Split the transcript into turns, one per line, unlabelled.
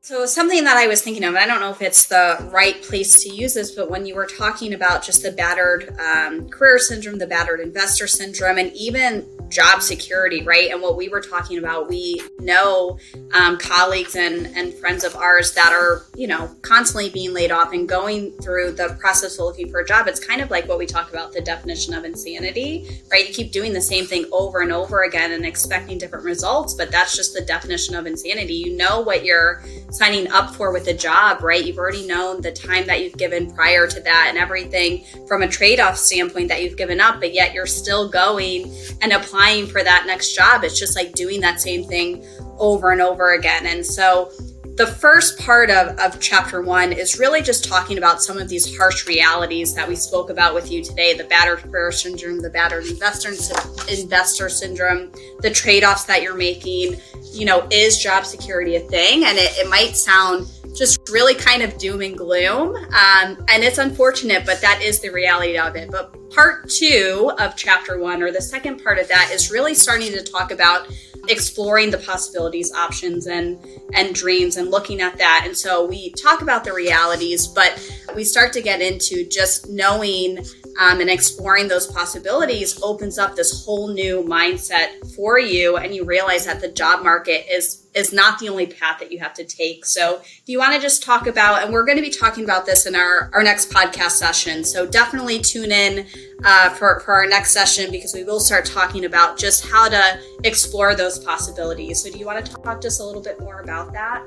So something that I was thinking of, and I don't know if it's the right place to use this, but when you were talking about just the battered career syndrome, the battered investor syndrome, and even job security, right? And what we were talking about, we know colleagues and friends of ours that are, constantly being laid off and going through the process of looking for a job. It's kind of like what we talk about, the definition of insanity, right? You keep doing the same thing over and over again and expecting different results, but that's just the definition of insanity. You know what you're signing up for with a job, right? You've already known the time that you've given prior to that and everything from a trade-off standpoint that you've given up, but yet you're still going and applying for that next job. It's just like doing that same thing over and over again. And so the first part of chapter 1 is really just talking about some of these harsh realities that we spoke about with you today, the battered career syndrome, the battered investor syndrome, the trade-offs that you're making. Is job security a thing? And it might sound just really kind of doom and gloom. And it's unfortunate, but that is the reality of it. But part 2 of chapter 1, or the second part of that, is really starting to talk about exploring the possibilities, options, and dreams, and looking at that. And so we talk about the realities, but we start to get into just knowing and exploring those possibilities opens up this whole new mindset for you. And you realize that the job market is not the only path that you have to take. So do you want to just talk about, and we're going to be talking about this in our next podcast session. So definitely tune in for our next session, because we will start talking about just how to explore those possibilities. So do you want to talk just a little bit more about that?